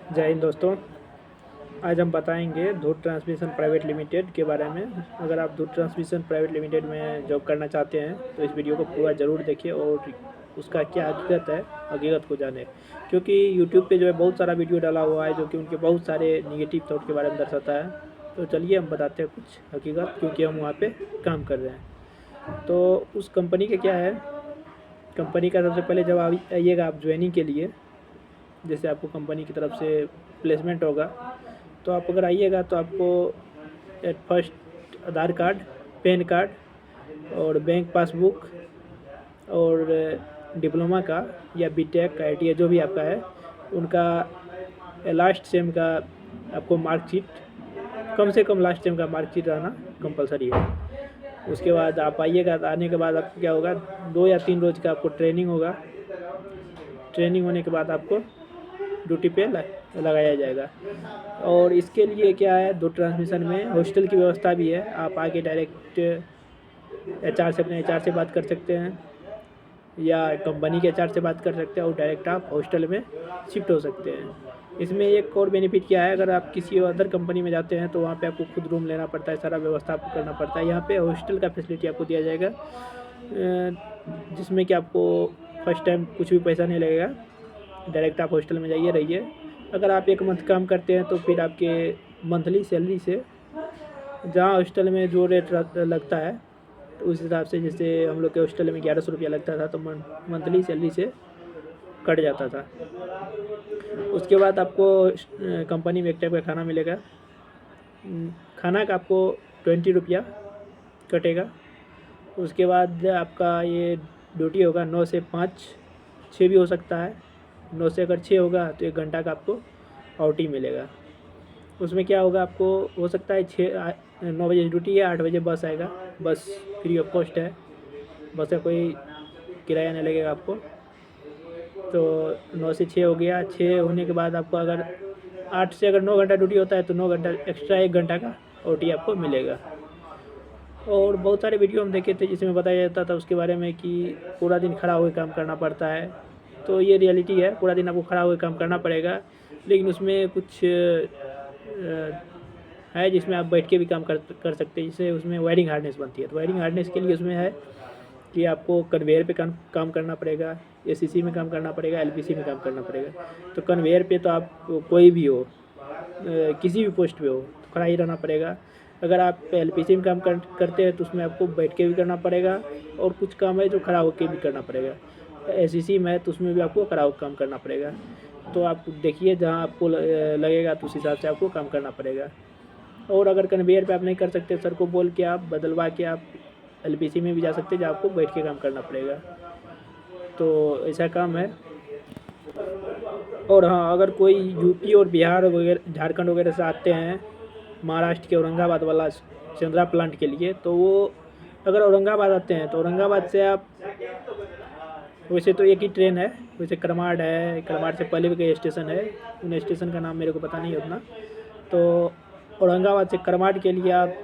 जय हिंद दोस्तों। आज हम बताएंगे धूर्त ट्रांसमिशन प्राइवेट लिमिटेड के बारे में। अगर आप धूर्त ट्रांसमिशन प्राइवेट लिमिटेड में जॉब करना चाहते हैं तो इस वीडियो को पूरा ज़रूर देखिए और उसका क्या हकीकत है, हकीकत को जाने। क्योंकि यूट्यूब पे जो है बहुत सारा वीडियो डाला हुआ है जो कि उनके बहुत सारे निगेटिव थॉट के बारे में दर्शाता है। तो चलिए हम बताते हैं कुछ हकीकत, क्योंकि हम वहाँ पर काम कर रहे हैं। तो उस कंपनी का क्या है, कंपनी का सबसे पहले जब आइएगा आप ज्वाइनिंग के लिए, जैसे आपको कंपनी की तरफ से प्लेसमेंट होगा, तो आप अगर आइएगा तो आपको at first Aadhaar card, pan card और बैंक पासबुक और डिप्लोमा का या बीटेक का ITI जो भी आपका है उनका लास्ट सेम का आपको मार्कशीट, कम से कम लास्ट सेम का मार्कशीट रहना कंपलसरी है। उसके बाद आप आइएगा, तो आने के बाद आपको क्या होगा, 2 या 3 रोज़ का आपको ट्रेनिंग होगा। ट्रेनिंग होने के बाद आपको ड्यूटी पे लगाया जाएगा। और इसके लिए क्या है, धूर्त ट्रांसमिशन में हॉस्टल की व्यवस्था भी है। आप आके डायरेक्ट HR से, अपने HR से बात कर सकते हैं या कंपनी के HR से बात कर सकते हैं और डायरेक्ट आप हॉस्टल में शिफ्ट हो सकते हैं। इसमें एक और बेनिफिट क्या है, अगर आप किसी अदर कंपनी में जाते हैं तो वहाँ पे आपको खुद रूम लेना पड़ता है, सारा व्यवस्था आपको करना पड़ता है। यहाँ पे हॉस्टल का फैसिलिटी आपको दिया जाएगा, जिसमें कि आपको फर्स्ट टाइम कुछ भी पैसा नहीं लगेगा। डायरेक्ट आप हॉस्टल में जाइए, रहिए। अगर आप 1 मंथ काम करते हैं तो फिर आपके मंथली सैलरी से, जहाँ हॉस्टल में जो रेट लगता है तो उस हिसाब से, जैसे हम लोग के हॉस्टल में 1100 रुपया लगता था, तो मंथली सैलरी से कट जाता था। उसके बाद आपको कंपनी में एक टाइप का खाना मिलेगा। खाना का आपको 20 रुपया कटेगा। उसके बाद आपका ये ड्यूटी होगा 9 से 5, 6 भी हो सकता है। 9 से अगर 6 होगा तो 1 घंटा का आपको OT मिलेगा। उसमें क्या होगा, आपको हो सकता है 9 बजे ड्यूटी है, 8 बजे बस आएगा। बस फ्री ऑफ कॉस्ट है, बस का कोई किराया नहीं लगेगा आपको। तो 9 से 6 हो गया। 6 होने के बाद आपको अगर 8 से अगर 9 घंटा ड्यूटी होता है तो 9 घंटा एक्स्ट्रा 1 घंटा का OT आपको मिलेगा। और बहुत सारे वीडियो हम देखे थे जिसमें बताया जाता था उसके बारे में कि पूरा दिन खड़ा होकर काम करना पड़ता है। तो ये रियलिटी है, पूरा दिन आपको खड़ा होकर काम करना पड़ेगा। लेकिन उसमें कुछ है जिसमें आप बैठ के भी काम कर सकते हैं, जिससे उसमें वायरिंग हार्डनेस बनती है। तो वायरिंग हार्डनेस के लिए उसमें है कि आपको कन्वेयर पे काम करना पड़ेगा, ACC में काम करना पड़ेगा, LPC में काम करना पड़ेगा। तो कन्वेयर पे तो आप कोई भी हो, किसी भी पोस्ट पे हो, तो खड़ा ही रहना पड़ेगा। अगर आप LPC में काम करते हैं तो उसमें आपको बैठ के भी करना पड़ेगा, और कुछ काम है जो खड़ा होकर भी करना पड़ेगा। ACC में है तो उसमें भी आपको खड़ा होकर काम करना पड़ेगा। तो आप देखिए, जहाँ आपको लगेगा तो उस हिसाब से आपको काम करना पड़ेगा। और अगर कन्वेयर पे आप नहीं कर सकते, सर को बोल के आप बदलवा के आप LPC में भी जा सकते हैं, जहाँ आपको बैठ के काम करना पड़ेगा। तो ऐसा काम है। और हाँ, अगर कोई UP और बिहार वगैरह, झारखंड वगैरह से आते हैं महाराष्ट्र के औरंगाबाद वाला चंद्रा प्लांट के लिए, तो वो अगर औरंगाबाद आते हैं तो औरंगाबाद से आप, वैसे तो एक ही ट्रेन है, वैसे करमाड़ है, करमाड़ से पहले भी कई स्टेशन है, उन स्टेशन का नाम मेरे को पता नहीं है उतना। तो औरंगाबाद से करमाड़ के लिए आप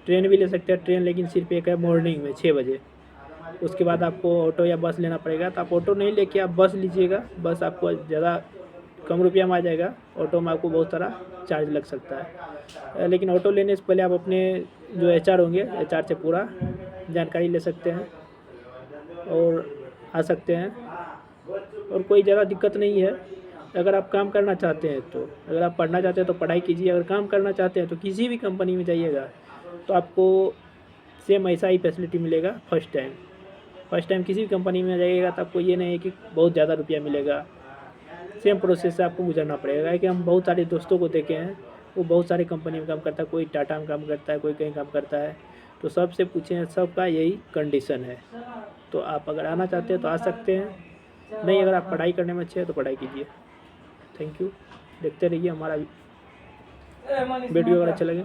ट्रेन भी ले सकते हैं, ट्रेन लेकिन सिर्फ एक है मॉर्निंग में 6 बजे। उसके बाद आपको ऑटो या बस लेना पड़ेगा। तो आप ऑटो नहीं लेके आप बस लीजिएगा, बस आपको ज़्यादा कम रुपया में आ जाएगा। ऑटो में आपको बहुत सारा चार्ज लग सकता है। लेकिन ऑटो लेने से पहले आप अपने जो HR होंगे, HR से पूरा जानकारी ले सकते हैं और आ सकते हैं। और कोई ज़्यादा दिक्कत नहीं है। अगर आप काम करना चाहते हैं तो, अगर आप पढ़ना चाहते हैं तो पढ़ाई कीजिए, अगर काम करना चाहते हैं तो किसी भी कंपनी में जाइएगा तो आपको सेम ऐसा ही फैसिलिटी मिलेगा। फर्स्ट टाइम किसी भी कंपनी में जाइएगा तो आपको ये नहीं है कि बहुत ज़्यादा रुपया मिलेगा। सेम प्रोसेस से आपको गुजरना पड़ेगा। कि हम बहुत सारे दोस्तों को देखे हैं, वो बहुत सारे कंपनी में काम करता है, कोई टाटा में काम करता है, कोई कहीं काम करता है। तो सबसे पूछें, सबका यही कंडीशन है। तो आप अगर आना चाहते हैं तो आ सकते हैं, नहीं अगर आप पढ़ाई करने में अच्छे हैं तो पढ़ाई कीजिए। Thank you. देखते रहिए हमारा वीडियो अगर अच्छा लगे।